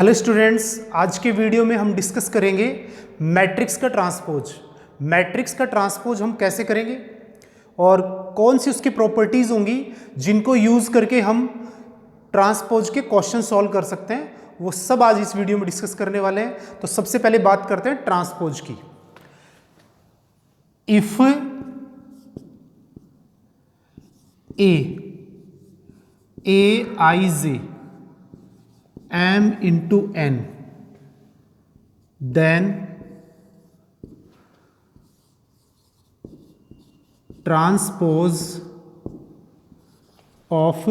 Hello students, आज के video में हम डिस्कस करेंगे मैट्रिक्स का ट्रांसपोज। मैट्रिक्स का ट्रांसपोज हम कैसे करेंगे और कौन सी उसकी प्रॉपर्टीज़ होंगी जिनको यूज़ करके हम ट्रांसपोज के क्वेश्चन सॉल्व कर सकते हैं, वो सब आज इस वीडियो में डिस्कस करने वाले हैं। तो सबसे पहले बात करते हैं ट्रांसपोज की। If A I J m into n, then transpose of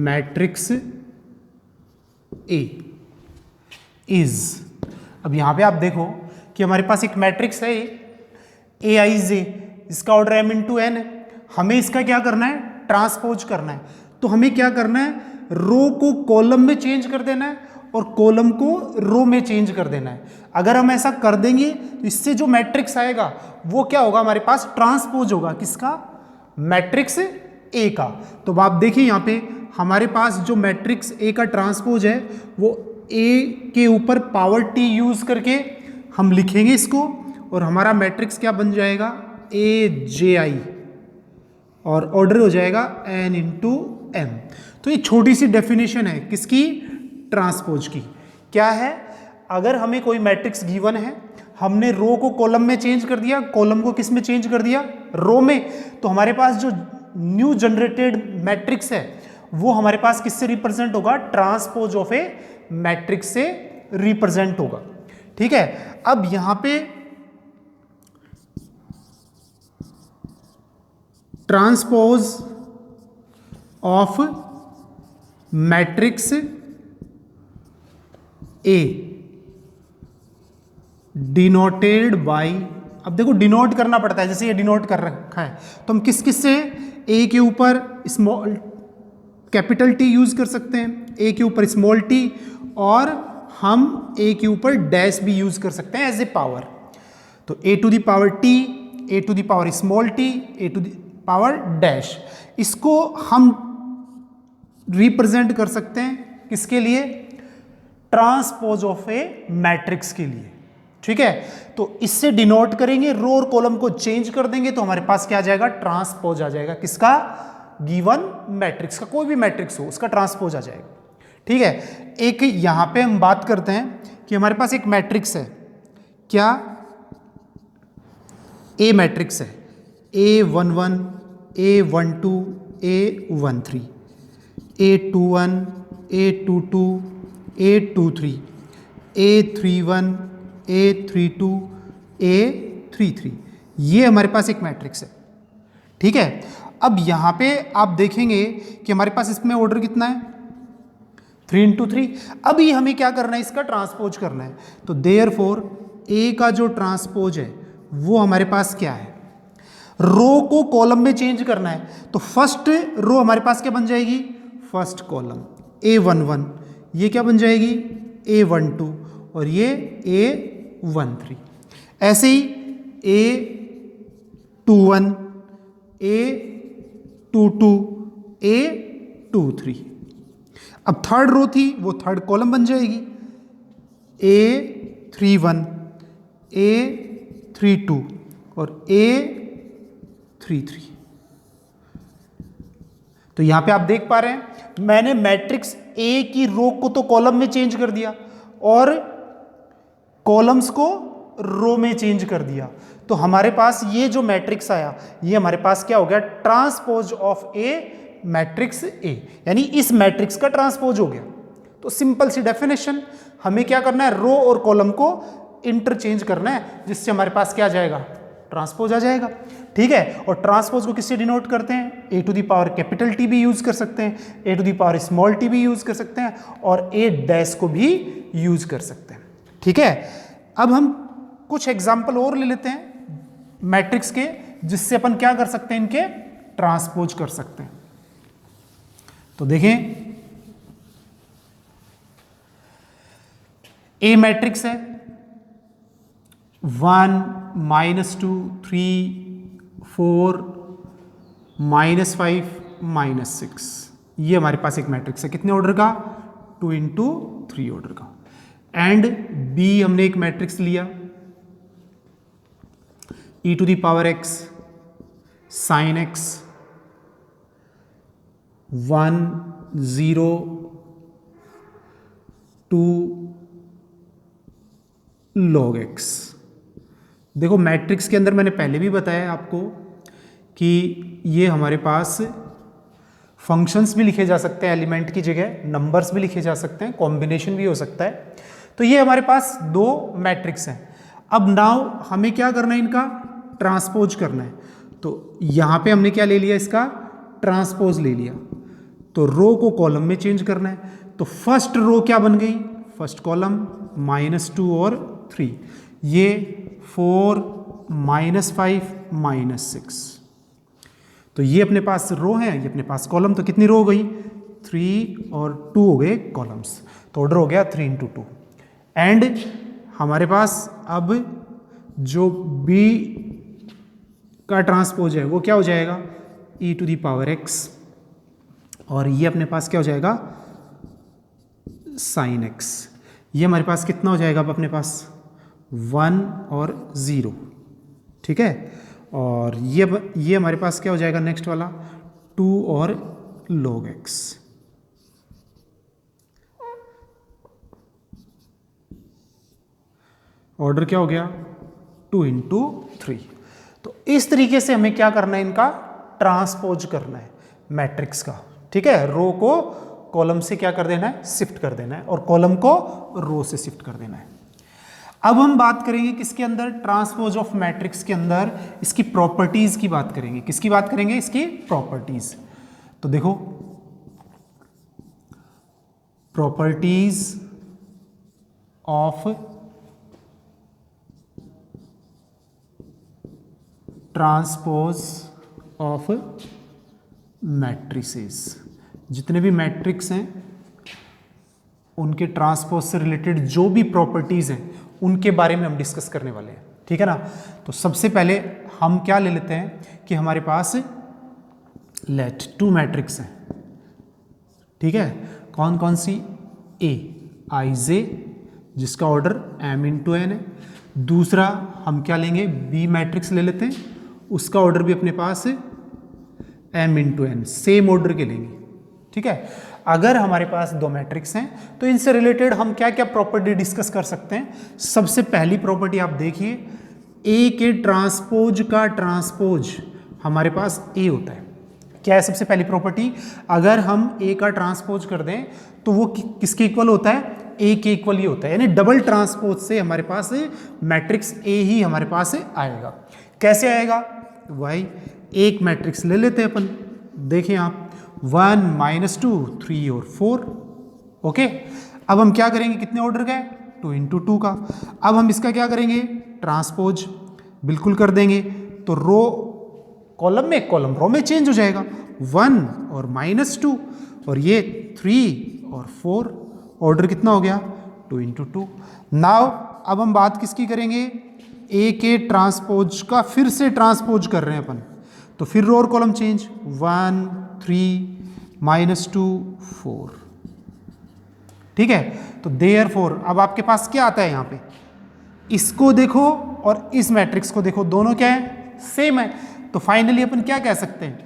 matrix A is। अब यहां पे आप देखो कि हमारे पास एक मैट्रिक्स है ए आई जे, इसका ऑर्डर m इंटू एन है। हमें इसका क्या करना है, ट्रांसपोज करना है। तो हमें क्या करना है, रो को कॉलम में चेंज कर देना है और कॉलम को रो में चेंज कर देना है। अगर हम ऐसा कर देंगे तो इससे जो मैट्रिक्स आएगा वो क्या होगा, हमारे पास ट्रांसपोज होगा किसका, मैट्रिक्स ए का। तो आप देखिए यहाँ पे हमारे पास जो मैट्रिक्स ए का ट्रांसपोज है वो ए के ऊपर पावर टी यूज करके हम लिखेंगे इसको, और हमारा मैट्रिक्स क्या बन जाएगा, ए जे आई, और ऑर्डर हो जाएगा एन इंटू एम। तो ये छोटी सी डेफिनेशन है किसकी, ट्रांसपोज की। क्या है, अगर हमें कोई मैट्रिक्स गिवन है, हमने रो को कॉलम में चेंज कर दिया, कॉलम को किस में चेंज कर दिया, रो में, तो हमारे पास जो न्यू जनरेटेड मैट्रिक्स है वो हमारे पास किससे रिप्रेजेंट होगा, ट्रांसपोज ऑफ ए मैट्रिक्स से रिप्रेजेंट होगा। ठीक है, अब यहां पे transpose of matrix A denoted by, अब देखो डिनोट करना पड़ता है, जैसे ये डिनोट कर रखा है तो हम किस किस से ए के ऊपर स्मॉल कैपिटल टी यूज कर सकते हैं, ए के ऊपर स्मॉल टी, और हम ए के ऊपर डैश भी यूज कर सकते हैं एज ए पावर। तो A to the power T, A to the power small t, A to the power dash, इसको हम रिप्रेजेंट कर सकते हैं किसके लिए, ट्रांसपोज ऑफ ए मैट्रिक्स के लिए। ठीक है, तो इससे डिनोट करेंगे, रो और कॉलम को चेंज कर देंगे तो हमारे पास क्या आ जाएगा, ट्रांसपोज आ जाएगा किसका, गिवन मैट्रिक्स का, कोई भी मैट्रिक्स हो उसका ट्रांसपोज आ जाएगा। ठीक है, एक यहां पे हम बात करते हैं कि हमारे पास एक मैट्रिक्स है, क्या, ए मैट्रिक्स है, A11, A12, A13, A21, A22, A23, A31, A32, A33, ये हमारे पास एक मैट्रिक्स है। ठीक है, अब यहां पे आप देखेंगे कि हमारे पास इसमें ऑर्डर कितना है, 3 इंटू 3। अभी हमें क्या करना है, इसका ट्रांसपोज करना है। तो देयरफॉर ए का जो ट्रांसपोज है वो हमारे पास क्या है, रो को कॉलम में चेंज करना है। तो फर्स्ट रो हमारे पास क्या बन जाएगी, फर्स्ट कॉलम A11, ये क्या बन जाएगी, A12, और ये A13। ऐसे ही A21, A22, A23। अब थर्ड रो थी वो थर्ड कॉलम बन जाएगी, A31, A32 और A33। तो यहां पे आप देख पा रहे हैं मैंने मैट्रिक्स ए की रो को तो कॉलम में चेंज कर दिया और कॉलम्स को रो में चेंज कर दिया। तो हमारे पास ये जो मैट्रिक्स आया ये हमारे पास क्या हो गया, transpose of A matrix A, यानी इस मैट्रिक्स का ट्रांसपोज हो गया। तो सिंपल सी डेफिनेशन, हमें क्या करना है, रो और कॉलम को इंटरचेंज करना है, जिससे हमारे पास क्या आ जाएगा, ट्रांसपोज आ जाएगा। ठीक है, और ट्रांसपोज को किससे डिनोट करते हैं, A to the power capital T भी यूज कर सकते हैं, A to the power small t भी यूज कर सकते हैं, और ए डैश को भी यूज कर सकते हैं। ठीक है, अब हम कुछ एग्जाम्पल और ले लेते हैं मैट्रिक्स के, जिससे अपन क्या कर सकते हैं, इनके ट्रांसपोज कर सकते हैं। तो देखें, ए मैट्रिक्स है 1, -2, 3, 4, -5, -6, ये हमारे पास एक मैट्रिक्स है, कितने ऑर्डर का, 2 इंटू 3 ऑर्डर का। एंड बी हमने एक मैट्रिक्स लिया e to the power x sin x 1 0 2 log x। देखो मैट्रिक्स के अंदर मैंने पहले भी बताया आपको कि ये हमारे पास फंक्शंस भी लिखे जा सकते हैं एलिमेंट की जगह, नंबर्स भी लिखे जा सकते हैं, कॉम्बिनेशन भी हो सकता है। तो ये हमारे पास दो मैट्रिक्स हैं। अब नाउ हमें क्या करना है, इनका ट्रांसपोज करना है। तो यहाँ पे हमने क्या ले लिया, इसका ट्रांसपोज ले लिया। तो रो को कॉलम में चेंज करना है। तो फर्स्ट रो क्या बन गई, फर्स्ट कॉलम -2 और 3, ये 4 -5 -6। तो ये अपने पास रो है, ये अपने पास कॉलम। तो कितनी रो हो गई, 3 और 2 हो गए कॉलम्स। तो ऑर्डर हो गया 3 इंटू 2। एंड हमारे पास अब जो बी का ट्रांसपोज है वो क्या हो जाएगा, e to the power x, और ये अपने पास क्या हो जाएगा, sin x। ये हमारे पास कितना हो जाएगा, अब अपने पास 1 और 0, ठीक है। और ये हमारे पास क्या हो जाएगा नेक्स्ट वाला, 2 और log x। ऑर्डर क्या हो गया, 2 इंटू 3। तो इस तरीके से हमें क्या करना है, इनका ट्रांसपोज करना है मैट्रिक्स का, ठीक है। रो को कॉलम से क्या कर देना है, शिफ्ट कर देना है, और कॉलम को रो से शिफ्ट कर देना है। अब हम बात करेंगे किसके अंदर, ट्रांसपोज ऑफ मैट्रिक्स के अंदर इसकी प्रॉपर्टीज की बात करेंगे। किसकी बात करेंगे, इसकी प्रॉपर्टीज। तो देखो properties of transpose of matrices. जितने भी मैट्रिक्स हैं उनके ट्रांसपोज से रिलेटेड जो भी प्रॉपर्टीज हैं उनके बारे में हम डिस्कस करने वाले हैं, ठीक है ना। तो सबसे पहले हम क्या ले लेते हैं कि हमारे पास लेट 2 मैट्रिक्स हैं, ठीक है। कौन कौन सी, ए आई जे जिसका ऑर्डर m इंटू एन है। दूसरा हम क्या लेंगे, बी मैट्रिक्स ले लेते हैं, उसका ऑर्डर भी अपने पास m into N, same order के लेंगे, ठीक है। अगर हमारे पास 2 मैट्रिक्स हैं तो इनसे रिलेटेड हम क्या क्या प्रॉपर्टी डिस्कस कर सकते हैं। सबसे पहली प्रॉपर्टी आप देखिए, ए के ट्रांसपोज का ट्रांसपोज हमारे पास ए होता है। क्या है सबसे पहली प्रॉपर्टी, अगर हम ए का ट्रांसपोज कर दें तो वो किसके इक्वल होता है, ए के इक्वल ही होता है। यानी डबल ट्रांसपोज से हमारे पास मैट्रिक्स ए ही हमारे पास आएगा। कैसे आएगा भाई, एक मैट्रिक्स ले लेते हैं अपन, देखें आप 1 -2 3 और 4, ओके। अब हम क्या करेंगे, कितने ऑर्डर का है, 2 इंटू 2 का। अब हम इसका क्या करेंगे, ट्रांसपोज बिल्कुल कर देंगे। तो रो कॉलम में, कॉलम रो में चेंज हो जाएगा, 1 और -2, और ये 3 और 4। ऑर्डर कितना हो गया, 2 इंटू 2। नाउ अब हम बात किसकी करेंगे, ए के ट्रांसपोज का फिर से ट्रांसपोज कर रहे हैं अपन। तो फिर रो और कॉलम चेंज, 1 3 -2 4, ठीक है। तो देयरफॉर अब आपके पास क्या आता है यहाँ पे, इसको देखो और इस मैट्रिक्स को देखो, दोनों क्या है, सेम है। तो फाइनली अपन क्या कह सकते हैं,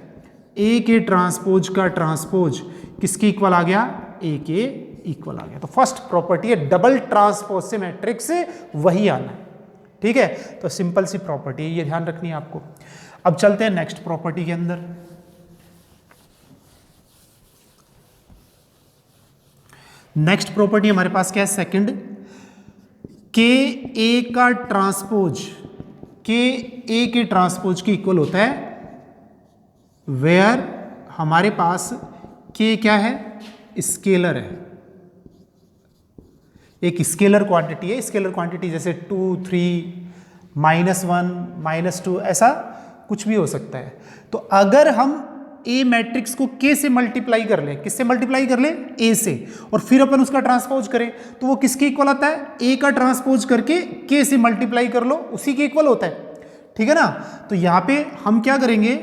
ए के ट्रांसपोज का ट्रांसपोज किसके इक्वल आ गया, ए के इक्वल आ गया। तो फर्स्ट प्रॉपर्टी है डबल ट्रांसपोज से मैट्रिक्स वही आना है, ठीक है। तो सिंपल सी प्रॉपर्टी है, ये ध्यान रखनी है आपको। अब चलते हैं नेक्स्ट प्रॉपर्टी के अंदर। नेक्स्ट प्रॉपर्टी हमारे पास क्या है, सेकंड, के ए का ट्रांसपोज के ए के ट्रांसपोज के इक्वल होता है वेयर हमारे पास के क्या है, स्केलर है, एक स्केलर क्वांटिटी है। स्केलर क्वांटिटी जैसे 2 3 -1 -2 ऐसा कुछ भी हो सकता है। तो अगर हम ए मैट्रिक्स को के से मल्टीप्लाई कर लें, किससे मल्टीप्लाई कर लें, ए से, और फिर अपन उसका ट्रांसपोज करें तो वो किसके इक्वल आता है, ए का ट्रांसपोज करके के से मल्टीप्लाई कर लो, उसी के इक्वल होता है, ठीक है ना। तो यहां पे हम क्या करेंगे,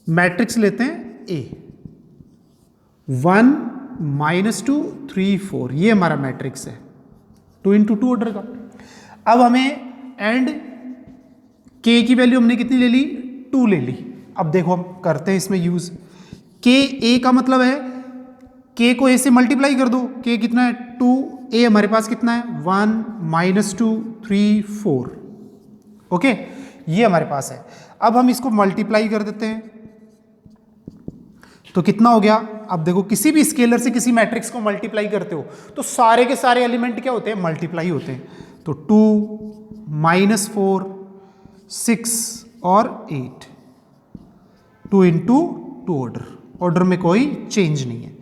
मैट्रिक्स लेते हैं ए 1 -2 3 4, ये हमारा मैट्रिक्स है 2 इंटू 2 ऑर्डर का। अब हमें एंड के की वैल्यू हमने कितनी ले ली, 2 ले ली। अब देखो हम करते हैं इसमें यूज, के ए का मतलब है के को ए से मल्टीप्लाई कर दो, के कितना है 2, ए हमारे पास कितना है 1 -2 3 4, ओके ये हमारे पास है। अब हम इसको मल्टीप्लाई कर देते हैं तो कितना हो गया। अब देखो किसी भी स्केलर से किसी मैट्रिक्स को मल्टीप्लाई करते हो तो सारे के सारे एलिमेंट क्या होते हैं, मल्टीप्लाई होते हैं। तो 2 -4 6 और 8, 2 इंटू 2 ऑर्डर में कोई चेंज नहीं है।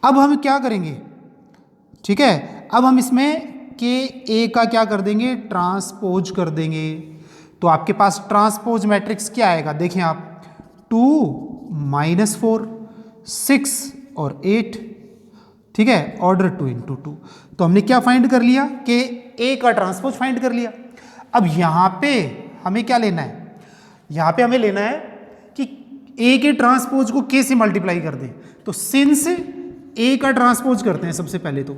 अब हम क्या करेंगे, ठीक है, अब हम इसमें के ए का क्या कर देंगे, ट्रांसपोज कर देंगे। तो आपके पास ट्रांसपोज मैट्रिक्स क्या आएगा, देखें आप 2 -4 6 और 8, ठीक है, ऑर्डर 2 इंटू 2। तो हमने क्या फाइंड कर लिया, कि ए का ट्रांसपोज फाइंड कर लिया। अब यहां पे हमें क्या लेना है, यहां पे हमें लेना है कि ए के ट्रांसपोज को के से मल्टीप्लाई कर दें। तो सिंस ए का ट्रांसपोज करते हैं सबसे पहले, तो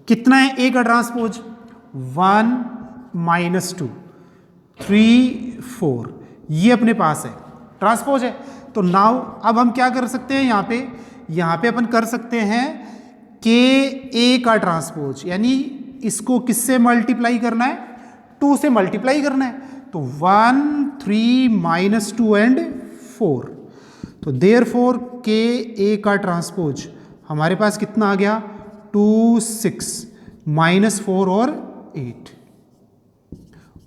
कितना है ए का ट्रांसपोज 1 -2 3 4, ये अपने पास है ट्रांसपोज है। तो नाउ अब हम क्या कर सकते हैं, यहाँ पे अपन कर सकते हैं के ए का ट्रांसपोज, यानी इसको किससे मल्टीप्लाई करना है, 2 से मल्टीप्लाई करना है। तो 1 3 -2 एंड 4, तो देयरफॉर के ए का ट्रांसपोज हमारे पास कितना आ गया 2 6 -4 और 8,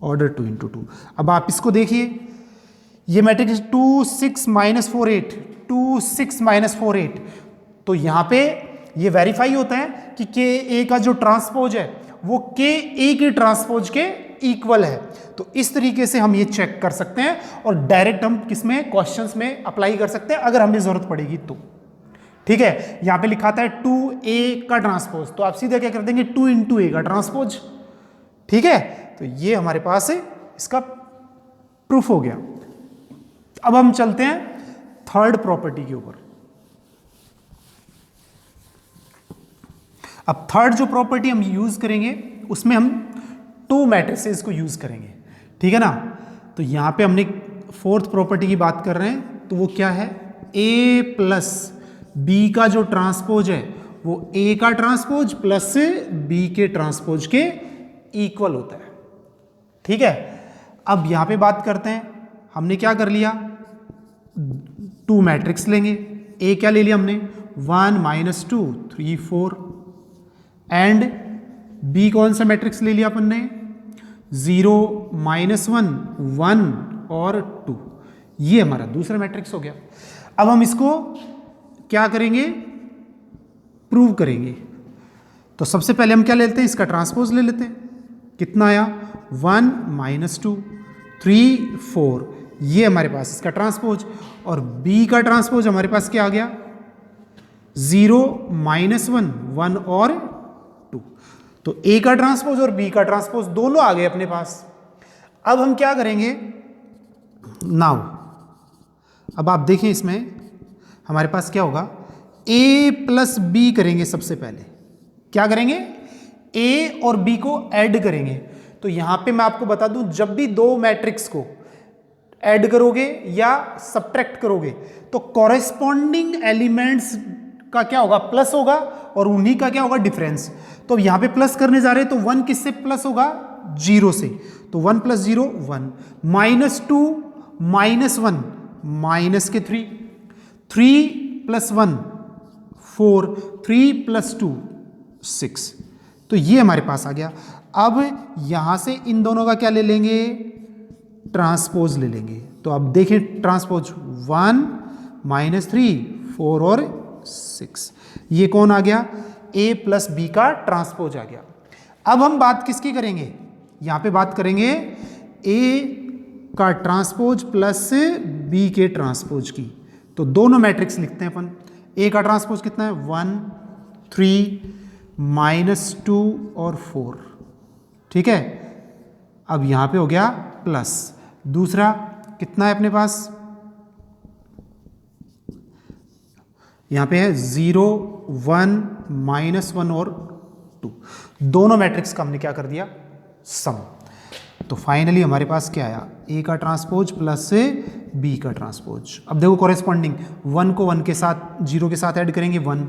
ऑर्डर 2 इंटू 2। अब आप इसको देखिए, ये मैट्रिक्स 2 6 -4 8 2 6 -4 8, तो यहाँ पे ये वेरीफाई होता है कि के ए का जो ट्रांसपोज है वो के ए के ट्रांसपोज के इक्वल है। तो इस तरीके से हम ये चेक कर सकते हैं और डायरेक्ट हम किसमें, क्वेश्चंस में अप्लाई कर सकते हैं अगर हमें जरूरत पड़ेगी तो, ठीक है। यहाँ पे लिखा था 2a का ट्रांसपोज, तो आप सीधे क्या कर देंगे 2 इंटू ए का ट्रांसपोज, ठीक है। तो ये हमारे पास है, इसका प्रूफ हो गया। अब हम चलते हैं थर्ड प्रॉपर्टी के ऊपर। अब थर्ड जो प्रॉपर्टी हम यूज करेंगे उसमें हम 2 मैट्रिसेस को यूज करेंगे, ठीक है ना। तो यहां पे हमने फोर्थ प्रॉपर्टी की बात कर रहे हैं, तो वो क्या है, a प्लस बी का जो ट्रांसपोज है वो a का ट्रांसपोज प्लस b के ट्रांसपोज के इक्वल होता है, ठीक है। अब यहां पे बात करते हैं, हमने क्या कर लिया, 2 मैट्रिक्स लेंगे। a क्या ले लिया हमने 1 -2 3 4, एंड b कौन सा मैट्रिक्स ले लिया अपन ने 0 -1 1 और 2, ये हमारा दूसरा मैट्रिक्स हो गया। अब हम इसको क्या करेंगे, प्रूव करेंगे। तो सबसे पहले हम क्या लेते हैं, इसका ट्रांसपोज ले लेते हैं। कितना आया 1 -2 3 4, ये हमारे पास इसका ट्रांसपोज, और b का ट्रांसपोज हमारे पास क्या आ गया 0 -1 1 और 2। तो a का ट्रांसपोज और b का ट्रांसपोज दोनों आ गए अपने पास। अब हम क्या करेंगे, नाउ अब आप देखें इसमें हमारे पास क्या होगा, a प्लस बी करेंगे। सबसे पहले क्या करेंगे, a और b को ऐड करेंगे। तो यहां पे मैं आपको बता दूं, जब भी 2 मैट्रिक्स को ऐड करोगे या सब्ट्रैक्ट करोगे तो कॉरेस्पॉन्डिंग एलिमेंट्स का क्या होगा, प्लस होगा, और उन्हीं का क्या होगा, डिफरेंस। तो यहां पे प्लस करने जा रहे हैं, तो 1 किससे प्लस होगा 0 से, तो 1 + 0 1, -2 -1 माइनस के 3 + 1 4 3 + 2 6, तो ये हमारे पास आ गया। अब यहां से इन दोनों का क्या ले लेंगे, ट्रांसपोज ले लेंगे। तो अब देखें ट्रांसपोज 1 -3 4 और 6, ये कौन आ गया, a प्लस b का ट्रांसपोज आ गया। अब हम बात किसकी करेंगे, यहां पे बात करेंगे a का ट्रांसपोज प्लस b के ट्रांसपोज की। तो दोनों मैट्रिक्स लिखते हैं अपन। a का ट्रांसपोज कितना है 1 3 -2 और 4, ठीक है। अब यहां पे हो गया प्लस, दूसरा कितना है अपने पास, यहां पे है 0 1 -1 और 2, दोनों मैट्रिक्स का हमने क्या कर दिया, सम। तो फाइनली हमारे पास क्या आया, ए का ट्रांसपोज प्लस बी का ट्रांसपोज। अब देखो कॉरेस्पॉन्डिंग 1 को 1 के साथ 0 के साथ ऐड करेंगे 1,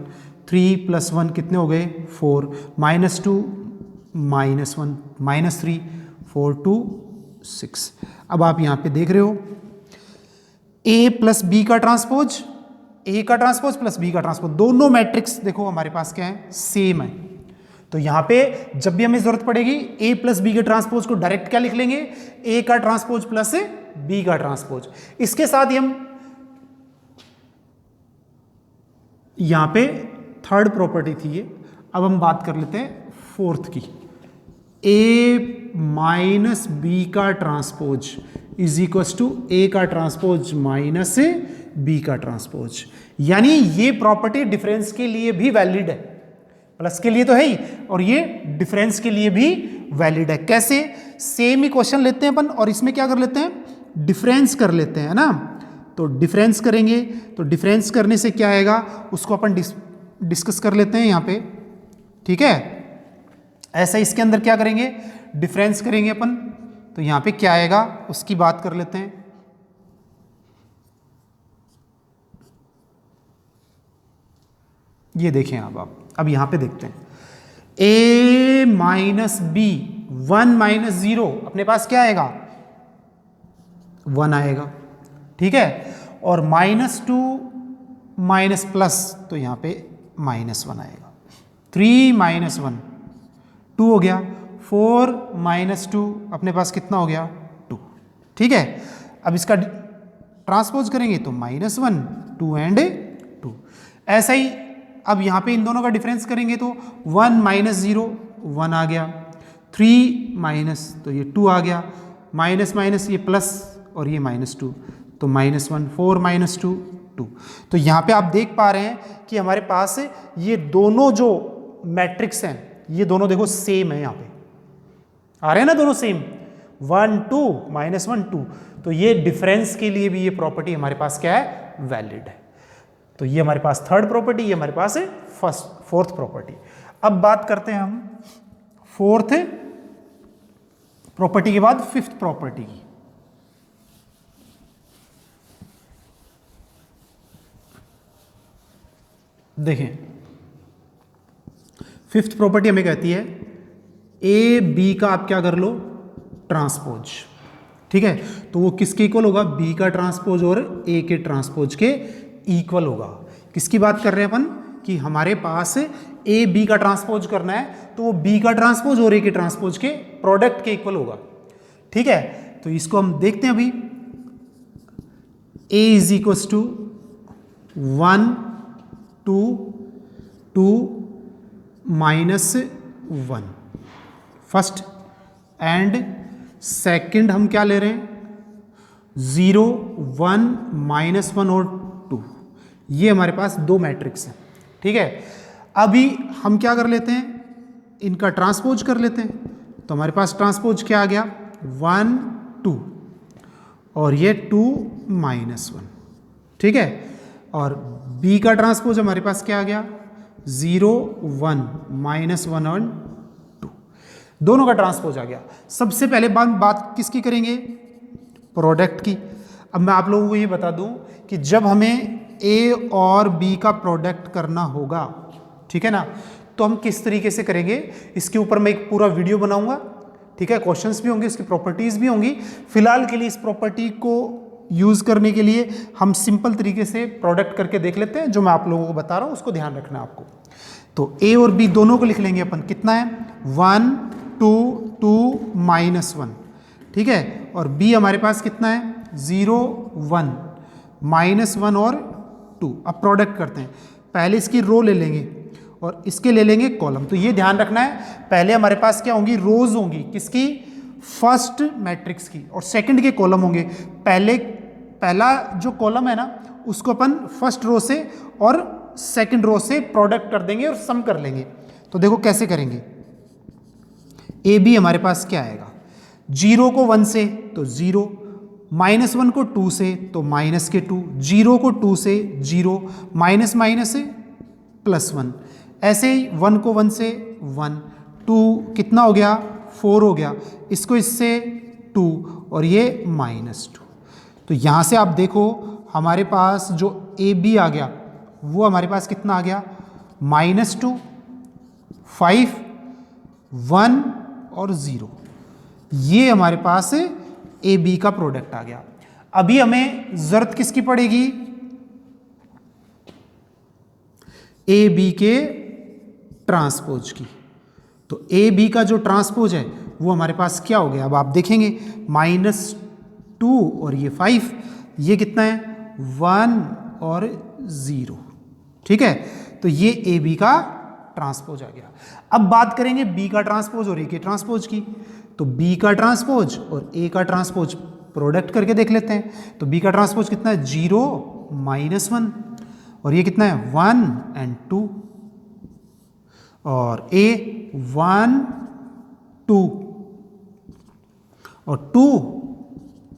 3 + 1 कितने हो गए 4, -2 -1 -3 4 2 6। अब आप यहाँ पे देख रहे हो ए प्लस बी का ट्रांसपोज, ए का ट्रांसपोज प्लस बी का ट्रांसपोज, दोनों मैट्रिक्स देखो हमारे पास क्या है, सेम है। तो यहां पे जब भी हमें जरूरत पड़ेगी ए प्लस बी के ट्रांसपोज को डायरेक्ट क्या लिख लेंगे, ए का ट्रांसपोज प्लस बी का ट्रांसपोज। इसके साथ ही हम यहां पे थर्ड प्रॉपर्टी थी ये, अब हम बात कर लेते हैं फोर्थ की, ए माइनस बी का ट्रांसपोज इज इक्वल टू ए का ट्रांसपोज माइनस बी का ट्रांसपोज। यानी ये प्रॉपर्टी डिफरेंस के लिए भी वैलिड है, प्लस के लिए तो है ही और ये डिफरेंस के लिए भी वैलिड है। कैसे, सेम ही क्वेश्चन लेते हैं अपन और इसमें क्या कर लेते हैं, डिफरेंस कर लेते हैं, है ना। तो डिफरेंस करेंगे तो डिफरेंस करने से क्या आएगा उसको अपन डिस्कस कर लेते हैं यहाँ पे, ठीक है। ऐसा इसके अंदर क्या करेंगे, डिफरेंस करेंगे अपन, तो यहाँ पे क्या आएगा उसकी बात कर लेते हैं। ये देखें अब यहां पे देखते हैं, a माइनस बी 1 - 0 अपने पास क्या आएगा 1 आएगा, ठीक है। और -2 माइनस प्लस तो यहां पे -1 आएगा, 3 - 1 2 हो गया, 4 - 2 अपने पास कितना हो गया 2, ठीक है। अब इसका ट्रांसपोज करेंगे तो -1 2 एंड 2। ऐसा ही अब यहाँ पे इन दोनों का डिफरेंस करेंगे तो 1 - 0 1 आ गया, 3 माइनस तो ये 2 आ गया, माइनस माइनस ये प्लस और ये -2 तो -1, 4 - 2 2। तो यहाँ पे आप देख पा रहे हैं कि हमारे पास ये दोनों जो मैट्रिक्स हैं ये दोनों देखो सेम है, यहाँ पे आ रहे हैं ना दोनों सेम, 1 2 -1 2। तो ये डिफरेंस के लिए भी ये प्रॉपर्टी हमारे पास क्या है वैलिड है। तो ये हमारे पास थर्ड प्रॉपर्टी, ये हमारे पास है फोर्थ प्रॉपर्टी। अब बात करते हैं हम फोर्थ प्रॉपर्टी के बाद फिफ्थ प्रॉपर्टी की। देखें फिफ्थ प्रॉपर्टी हमें कहती है ए बी का आप क्या कर लो ट्रांसपोज, ठीक है। तो वो किसके इक्वल होगा, बी का ट्रांसपोज और ए के ट्रांसपोज के इक्वल होगा। किसकी बात कर रहे हैं अपन कि हमारे पास ए बी का ट्रांसपोज करना है तो वो बी का ट्रांसपोज और ए के ट्रांसपोज के प्रोडक्ट के इक्वल होगा, ठीक है। तो इसको हम देखते हैं अभी, A is equal to 1 2 2 -1 first and second हम क्या ले रहे हैं 0 1 -1 और 2, ये हमारे पास दो मैट्रिक्स हैं, ठीक है। अभी हम क्या कर लेते हैं, इनका ट्रांसपोज कर लेते हैं। तो हमारे पास ट्रांसपोज क्या आ गया 1 2 और ये 2 -1, ठीक है। और बी का ट्रांसपोज हमारे पास क्या आ गया 0 1 -1 और 2, दोनों का ट्रांसपोज आ गया। सबसे पहले बात किसकी करेंगे, प्रोडक्ट की। अब मैं आप लोगों को ये बता दूं कि जब हमें ए और बी का प्रोडक्ट करना होगा, ठीक है ना, तो हम किस तरीके से करेंगे इसके ऊपर मैं एक पूरा वीडियो बनाऊंगा, ठीक है। क्वेश्चंस भी होंगे, इसकी प्रॉपर्टीज भी होंगी। फिलहाल के लिए इस प्रॉपर्टी को यूज करने के लिए हम सिंपल तरीके से प्रोडक्ट करके देख लेते हैं। जो मैं आप लोगों को बता रहा हूं उसको ध्यान रखना है आपको। तो ए और बी दोनों को लिख लेंगे अपन, कितना है 1 2 2 -1, ठीक है। और बी हमारे पास कितना है 0 1 -1 और 2। अब प्रोडक्ट करते हैं, पहले इसकी रो ले लेंगे और इसके ले लेंगे कॉलम। तो ये ध्यान रखना है, पहले हमारे पास क्या होंगी रोज होंगी किसकी, फर्स्ट मैट्रिक्स की, और सेकंड के कॉलम होंगे। पहला जो कॉलम है ना उसको अपन फर्स्ट रो से और सेकंड रो से प्रोडक्ट कर देंगे और सम कर लेंगे। तो देखो कैसे करेंगे, ए बी हमारे पास क्या आएगा, 0 को 1 से तो 0, -1 को 2 से तो -2, 0 को 2 से 0, माइनस माइनस से +1। ऐसे ही 1 को 1 से 1, 2 कितना हो गया 4 हो गया, इसको इससे 2 और ये -2। तो यहाँ से आप देखो हमारे पास जो ए बी आ गया वो हमारे पास कितना आ गया, -2, 5, 1 और 0। ये हमारे पास ए बी का प्रोडक्ट आ गया। अभी हमें जरूरत किसकी पड़ेगी, ए बी के ट्रांसपोज की। तो ए बी का जो ट्रांसपोज है वो हमारे पास क्या हो गया, अब आप देखेंगे -2 और ये 5, ये कितना है 1 और 0। ठीक है, तो ये ए बी का ट्रांसपोज आ गया। अब बात करेंगे बी का ट्रांसपोज और ए के ट्रांसपोज की। तो बी का ट्रांसपोज और ए का ट्रांसपोज प्रोडक्ट करके देख लेते हैं। तो बी का ट्रांसपोज कितना है 0 -1 और ये कितना है 1 और 2 और ए 1 2 और 2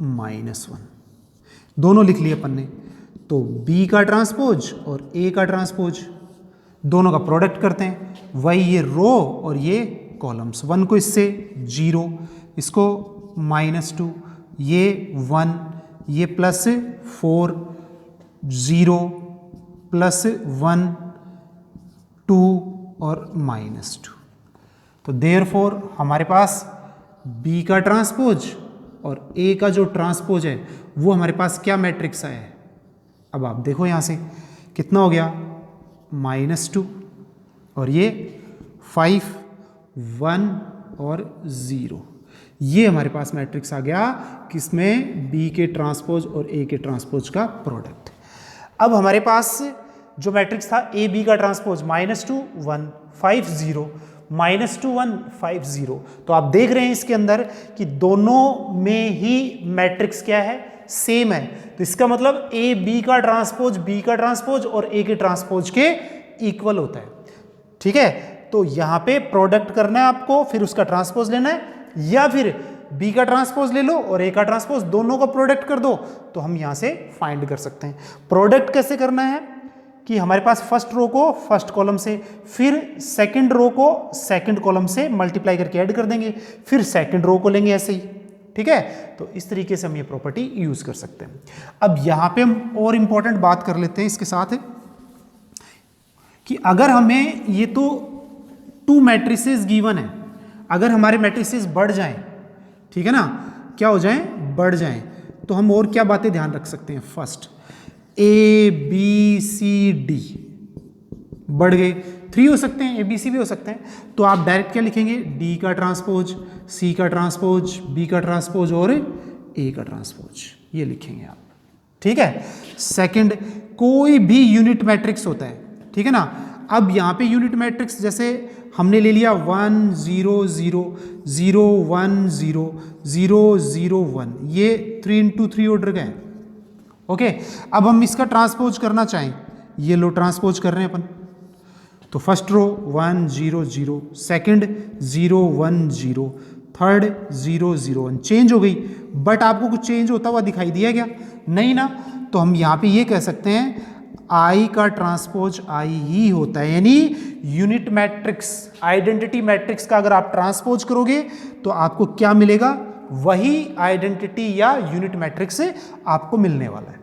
-1 दोनों लिख लिए अपन ने। तो बी का ट्रांसपोज और ए का ट्रांसपोज दोनों का प्रोडक्ट करते हैं, वही ये रो और ये कॉलम्स। 1 को इससे 0, इसको -2, ये 1, ये +4, 0 +1 2 और -2। तो देयरफॉर हमारे पास बी का ट्रांसपोज और ए का जो ट्रांसपोज है वो हमारे पास क्या मैट्रिक्स आया है। अब आप देखो यहाँ से कितना हो गया -2 और ये 5, 1 और 0। ये हमारे पास मैट्रिक्स आ गया किसमें, बी के ट्रांसपोज और ए के ट्रांसपोज का प्रोडक्ट। अब हमारे पास जो मैट्रिक्स था ए बी का ट्रांसपोज -2 1 5 0 -2 1 5 0। तो आप देख रहे हैं इसके अंदर कि दोनों में ही मैट्रिक्स क्या है, सेम है। तो इसका मतलब ए बी का ट्रांसपोज बी का ट्रांसपोज और ए के ट्रांसपोज के इक्वल होता है। ठीक है, तो यहां पे प्रोडक्ट करना है आपको, फिर उसका ट्रांसपोज लेना है, या फिर बी का ट्रांसपोज ले लो और ए का ट्रांसपोज, दोनों का प्रोडक्ट कर दो तो हम यहां से फाइंड कर सकते हैं। प्रोडक्ट कैसे करना है कि हमारे पास फर्स्ट रो को फर्स्ट कॉलम से, फिर सेकंड रो को सेकंड कॉलम से मल्टीप्लाई करके ऐड कर देंगे, फिर सेकंड रो को लेंगे ऐसे ही। ठीक है, तो इस तरीके से हम ये प्रॉपर्टी यूज कर सकते हैं। अब यहां पे हम और इंपॉर्टेंट बात कर लेते हैं इसके साथ कि अगर हमें ये तो 2 मैट्रिसेस गिवन है, अगर हमारे मैट्रिसेस बढ़ जाएं, ठीक है ना, क्या हो जाएं, बढ़ जाएं, तो हम और क्या बातें ध्यान रख सकते हैं। First A B C D बढ़ गए, 3 हो सकते हैं, ए बी सी भी हो सकते हैं। तो आप डायरेक्ट क्या लिखेंगे, डी का ट्रांसपोज, सी का ट्रांसपोज, बी का ट्रांसपोज और ए का ट्रांसपोज, ये लिखेंगे आप। ठीक है, सेकंड कोई भी यूनिट मैट्रिक्स होता है, ठीक है ना। अब यहाँ पे यूनिट मैट्रिक्स जैसे हमने ले लिया 1 0 0 0 1 0 0 0 1, ये 3 × 3 ऑर्डर का है। ओके, अब हम इसका ट्रांसपोज करना चाहें, ये लो ट्रांसपोज कर रहे हैं अपन। तो first row 1 0 0, second 0 1 0, third 0 0 1, change हो गई। बट आपको कुछ चेंज होता हुआ दिखाई दिया क्या, नहीं ना। तो हम यहाँ पे ये कह सकते हैं आई का ट्रांसपोज आई ही होता है, यानी यूनिट मैट्रिक्स आइडेंटिटी मैट्रिक्स का अगर आप ट्रांसपोज करोगे तो आपको क्या मिलेगा, वही आइडेंटिटी या यूनिट मैट्रिक्स आपको मिलने वाला है।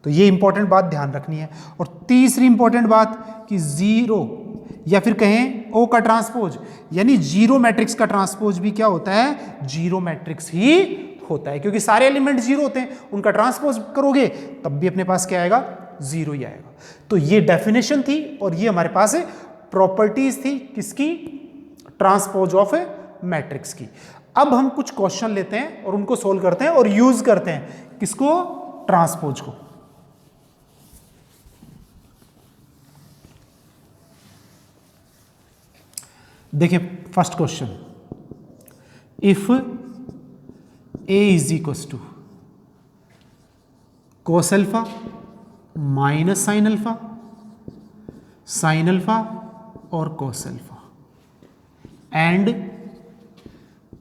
तो ये इंपॉर्टेंट बात ध्यान रखनी है। और तीसरी इंपॉर्टेंट बात कि 0 या फिर कहें ओ का ट्रांसपोज, यानी जीरो मैट्रिक्स का ट्रांसपोज भी क्या होता है, जीरो मैट्रिक्स ही होता है, क्योंकि सारे एलिमेंट जीरो होते हैं, उनका ट्रांसपोज करोगे तब भी अपने पास क्या आएगा, जीरो ही आएगा। तो ये डेफिनेशन थी और ये हमारे पास प्रॉपर्टीज थी किसकी, ट्रांसपोज ऑफ मैट्रिक्स की। अब हम कुछ क्वेश्चन लेते हैं और उनको सोल्व करते हैं और यूज करते हैं किसको, ट्रांसपोज को। देखिए first question, if A is equals to cos alpha minus sine alpha और कोस अल्फा, एंड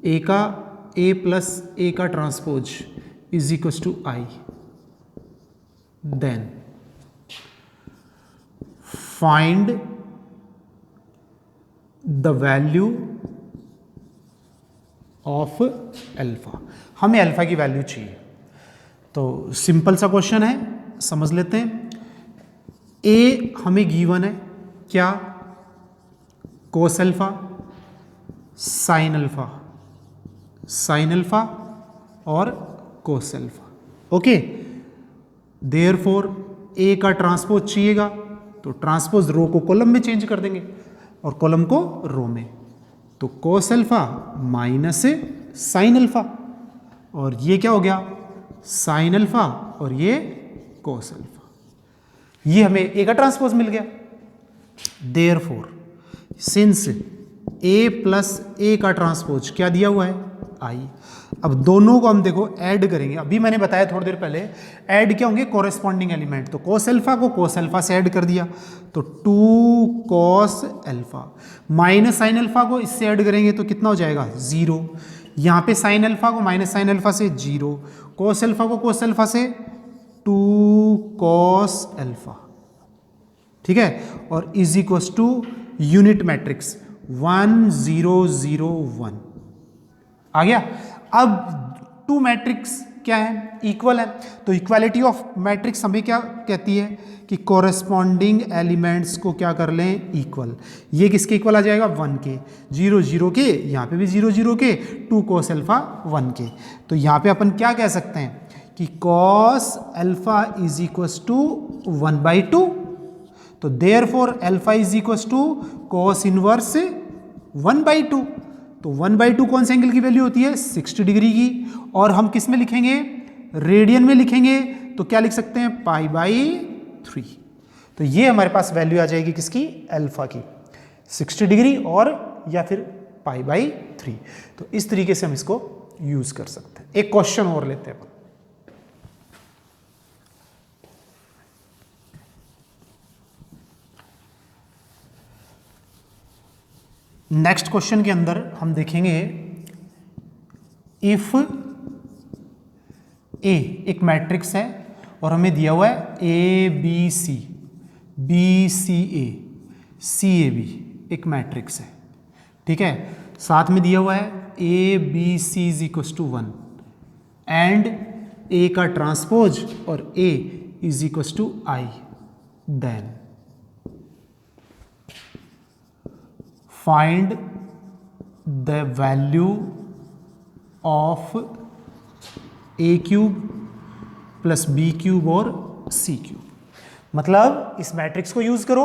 ए का ए प्लस ए का transpose is equals to I, then find the value of alpha, हमें alpha की वैल्यू चाहिए। तो सिंपल सा question है, समझ लेते हैं। ए हमें गिवन है क्या, cos alpha, sine alpha, sign alpha और कोस अल्फा। ओके, देयरफॉर ए का ट्रांसपोज चाहिएगा, तो ट्रांसपोज रो को कॉलम में चेंज कर देंगे और कॉलम को रो में। तो कोस अल्फा माइनस साइन अल्फा, और ये क्या हो गया, साइन अल्फा, और ये कोस अल्फा। ये हमें ए का ट्रांसपोज मिल गया। Therefore since A plus A का ट्रांसपोज क्या दिया हुआ है, आई। अब दोनों को हम देखो ऐड करेंगे, अभी मैंने बताया थोड़ी देर पहले, ऐड क्या होंगे, कोरेस्पॉन्डिंग एलिमेंट। तो कोस अल्फा को कोस अल्फा से ऐड कर दिया, तो 2 कोस अल्फा, माइनस साइन अल्फा को इससे ऐड करेंगे तो कितना हो जाएगा, 0। यहाँ पे साइन अल्फा को माइनस साइन अल्फा से 0, कोस अल्फा को कोस अल्फा से 2 कोस अल्फा, ठीक है। और is equals to unit matrix 1 0 0 1 आ गया। अब टू मैट्रिक्स क्या है, इक्वल है, तो इक्वालिटी ऑफ मैट्रिक्स हमें क्या कहती है कि कोरेस्पॉन्डिंग एलिमेंट्स को क्या कर लें, इक्वल। ये किसके इक्वल आ जाएगा, 1 के, 0 0 के, यहाँ पे भी 0 0 के, 2 कोस अल्फा 1 के। तो यहाँ पे अपन क्या कह सकते हैं कि cos alpha is equals to 1/2। तो therefore alpha is equals to cos inverse 1/2। तो 1/2 कौन से एंगल की वैल्यू होती है, 60 डिग्री की। और हम किस में लिखेंगे, रेडियन में लिखेंगे, तो क्या लिख सकते हैं, π/3। तो ये हमारे पास वैल्यू आ जाएगी किसकी, अल्फा की, 60 डिग्री और या फिर π/3। तो इस तरीके से हम इसको यूज कर सकते हैं। एक क्वेश्चन और लेते हैं अपन। नेक्स्ट क्वेश्चन के अंदर हम देखेंगे, इफ ए एक मैट्रिक्स है और हमें दिया हुआ है A B C, B C A, C A B, एक मैट्रिक्स है, ठीक है। साथ में दिया हुआ है A B C is equal to 1 and A का ट्रांसपोज और A is equal to I. Then find the value of a cube plus B cube और सी क्यूब। मतलब इस मैट्रिक्स को यूज करो,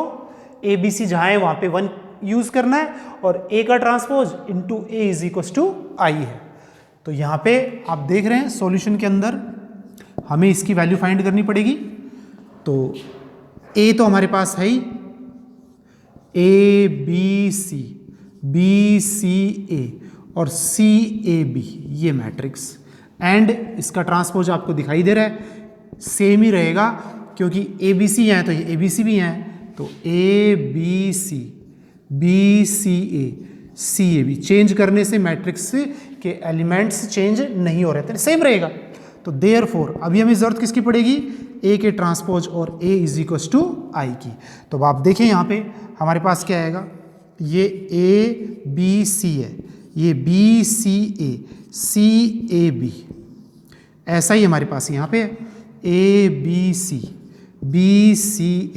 ए बी सी जहां है वहां पे 1 यूज करना है, और ए का transpose into A is equal to I है। तो यहां पे आप देख रहे हैं सॉल्यूशन के अंदर हमें इसकी वैल्यू फाइंड करनी पड़ेगी। तो ए तो हमारे पास है ही, ए बी सी ए और सी ए बी, ये मैट्रिक्स, एंड इसका ट्रांसपोज आपको दिखाई दे रहा है, सेम ही रहेगा क्योंकि ए बी सी हैं तो ये ए बी सी भी हैं। तो A B C A C A B, change करने से मैट्रिक्स के एलिमेंट्स चेंज नहीं हो रहे थे, सेम रहेगा। तो देयरफॉर अभी हमें जरूरत किसकी पड़ेगी, ए के ट्रांसपोज और ए इज इक्वल टू आई की। तो अब आप देखें यहाँ पे हमारे पास क्या आएगा, ये ए बी सी है, ये बी सी ए बी, ऐसा ही हमारे पास यहाँ पे ए बी सी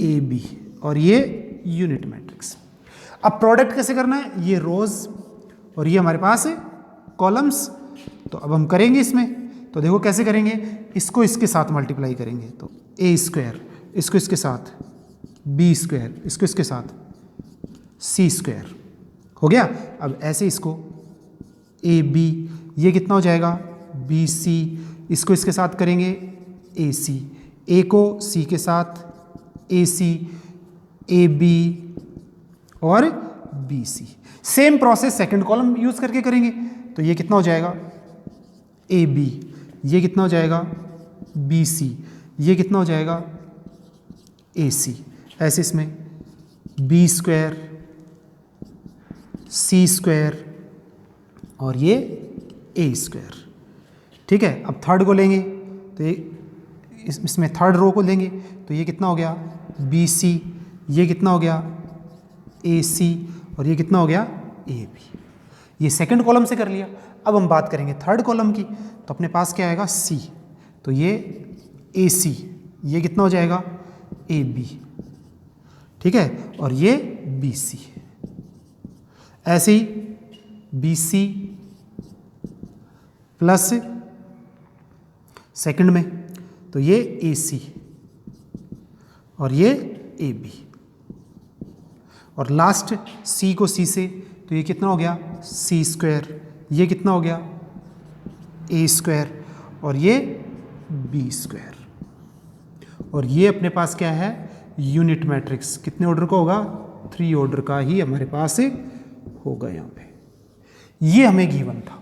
ए बी, और ये यूनिट मैट्रिक्स। अब प्रोडक्ट कैसे करना है, ये रोज और ये हमारे पास है कॉलम्स। तो अब हम करेंगे इसमें, तो देखो कैसे करेंगे, इसको इसके साथ मल्टीप्लाई करेंगे, तो ए स्क्वायर, इसको इसके साथ बी स्क्वायर, इसको इसके साथ सी स्क्वायर, हो गया। अब ऐसे इसको ए बी, ये कितना हो जाएगा, बी सी, इसको इसके साथ करेंगे ए सी, ए को सी के साथ ए सी, ए बी और B C. Same process second column use करके करेंगे। तो ये कितना हो जाएगा, ए बी, ये कितना हो जाएगा, बी सी, ये कितना हो जाएगा, ए सी। ऐसे इसमें बी स्क्वायर, सी स्क्वायर और ये ए स्क्वायर, ठीक है। अब थर्ड को लेंगे तो ये इसमें थर्ड रो को लेंगे, तो ये कितना हो गया, बी सी, ये कितना हो गया, ए सी, और ये कितना हो गया ए बी। ये सेकंड कॉलम से कर लिया। अब हम बात करेंगे थर्ड कॉलम की, तो अपने पास क्या आएगा सी, तो ये ए सी, ये कितना हो जाएगा ए बी, ठीक है, और ये बी सी। ऐसे ही बी सी प्लस सेकंड में तो ये ए सी और ये ए बी, और लास्ट सी को सी से तो ये कितना हो गया सी स्क्वायर, ये कितना हो गया ए स्क्वायर, और ये बी स्क्वायर, और ये अपने पास क्या है यूनिट मैट्रिक्स। कितने ऑर्डर का होगा 3 ऑर्डर का ही हमारे पास होगा यहाँ पे। ये हमें गिवन था,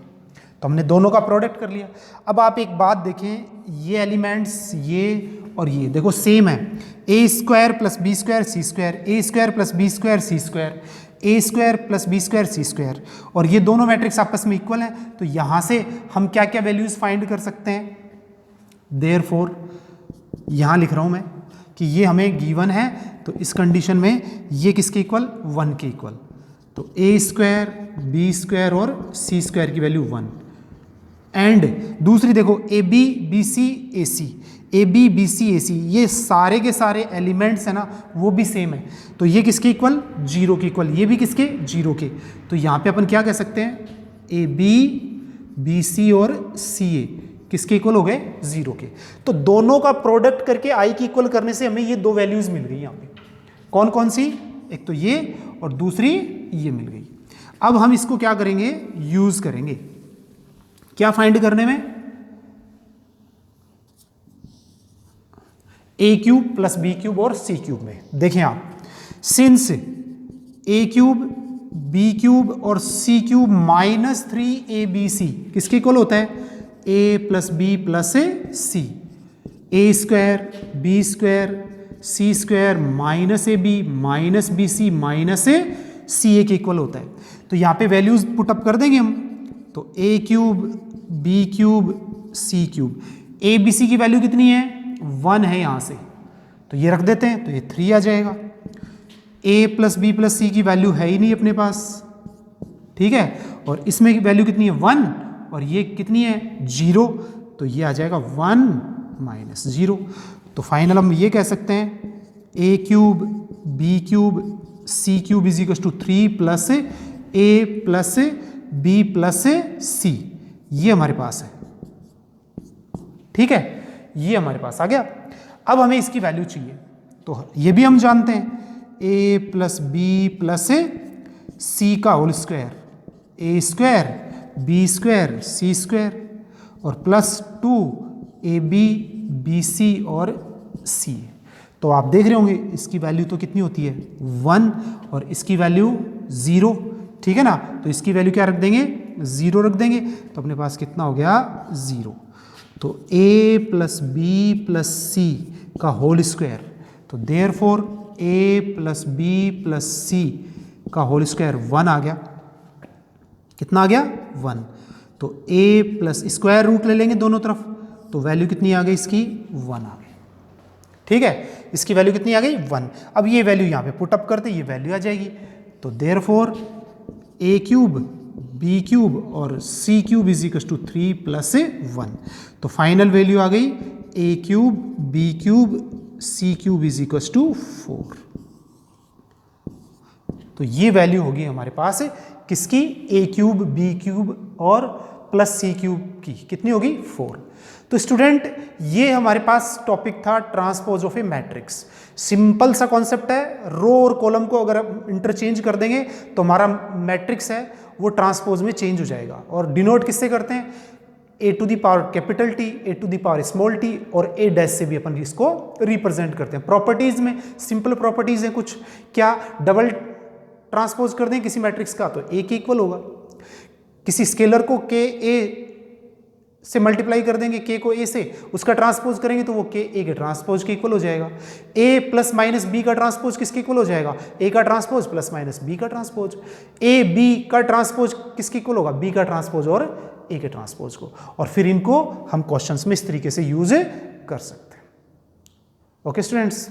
तो हमने दोनों का प्रोडक्ट कर लिया। अब आप एक बात देखें, ये एलिमेंट्स ये और ये देखो सेम है, ए square plus B square C square, A square plus B square C square, A square plus B square C square, और ये दोनों मैट्रिक्स आपस में इक्वल हैं। तो यहाँ से हम क्या क्या वैल्यूज फाइंड कर सकते हैं, देयरफॉर यहाँ लिख रहा हूँ मैं कि ये हमें गिवन है, तो इस कंडीशन में ये किसके इक्वल 1 के इक्वल, तो ए स्क्वायर बी स्क्वायर और सी स्क्वायर की वैल्यू 1। एंड दूसरी देखो A B B C A C, A B B C A C, ये सारे के सारे एलिमेंट्स है ना वो भी सेम है, तो ये किसके इक्वल 0 के इक्वल, ये भी किसके 0 के। तो यहाँ पे अपन क्या कह सकते हैं ए बी बी सी और सी ए किसके इक्वल हो गए 0 के। तो दोनों का प्रोडक्ट करके आई की इक्वल करने से हमें ये 2 वैल्यूज मिल गई यहाँ पे। कौन कौन सी, एक तो ये और दूसरी ये मिल गई। अब हम इसको क्या करेंगे यूज करेंगे, क्या फाइंड करने में, A cube plus B cube और सी क्यूब में। देखें आप, since A cube B cube और सी क्यूब माइनस 3abc किसके इक्वल होता है A plus B plus C, A square B square C square minus A B minus B C minus C A के equal होता है। तो यहाँ पे वैल्यूज पुटअप कर देंगे हम, तो A cube B cube C cube, A B C की वैल्यू कितनी है 1 है यहाँ से, तो ये रख देते हैं, तो ये 3 आ जाएगा। ए प्लस बी प्लस सी की वैल्यू है ही नहीं अपने पास, ठीक है, और इसमें वैल्यू कितनी है 1 और ये कितनी है 0, तो ये आ जाएगा 1 माइनस 0। तो फाइनल हम ये कह सकते हैं A cube B cube C cube is equal to 3 plus A plus B plus C, ये हमारे पास है, ठीक है, ये हमारे पास आ गया। अब हमें इसकी वैल्यू चाहिए, तो ये भी हम जानते हैं A plus B plus C का whole square, A square B square C square और plus 2 A B B C और सी। तो आप देख रहे होंगे इसकी वैल्यू तो कितनी होती है 1 और इसकी वैल्यू 0, ठीक है ना। तो इसकी वैल्यू क्या रख देंगे 0 रख देंगे, तो अपने पास कितना हो गया 0। तो a plus B plus C का होल स्क्वायर, तो therefore a plus B plus C का होल स्क्वायर 1 आ गया। कितना आ गया 1। तो a प्लस स्क्वायर रूट ले लेंगे दोनों तरफ, तो वैल्यू कितनी आ गई इसकी 1 आ गई, ठीक है, इसकी वैल्यू कितनी आ गई 1। अब ये वैल्यू यहाँ पे पुट अप करते ये वैल्यू आ जाएगी, तो therefore a cube B cube और C cube is equal to 3 plus 1। तो फाइनल वैल्यू आ गई A cube B cube C cube is equal to 4। तो ये वैल्यू होगी हमारे पास किसकी ए क्यूब बी क्यूब और प्लस सी क्यूब की, कितनी होगी 4। तो स्टूडेंट ये हमारे पास टॉपिक था transpose of A matrix. Simple सा कॉन्सेप्ट है, रो और कॉलम को अगर हम इंटरचेंज कर देंगे तो हमारा मैट्रिक्स है वो ट्रांसपोज में चेंज हो जाएगा। और डिनोट किससे करते हैं A to the power capital T, A to the power small t और ए डैश से भी अपन इसको रिप्रेजेंट करते हैं। प्रॉपर्टीज में सिंपल प्रॉपर्टीज हैं कुछ, क्या डबल ट्रांसपोज कर दें किसी मैट्रिक्स का तो ए के इक्वल होगा, किसी स्केलर को के ए से मल्टीप्लाई कर देंगे के को ए से, उसका ट्रांसपोज करेंगे तो वो के ए के ट्रांसपोज के इक्वल हो जाएगा। ए प्लस माइनस बी का ट्रांसपोज किसके इक्वल हो जाएगा ए का ट्रांसपोज प्लस माइनस बी का ट्रांसपोज। ए बी का ट्रांसपोज किसके इक्वल होगा बी का ट्रांसपोज और ए के ट्रांसपोज को, और फिर इनको हम क्वेश्चंस में इस तरीके से यूज कर सकते हैं। Okay students.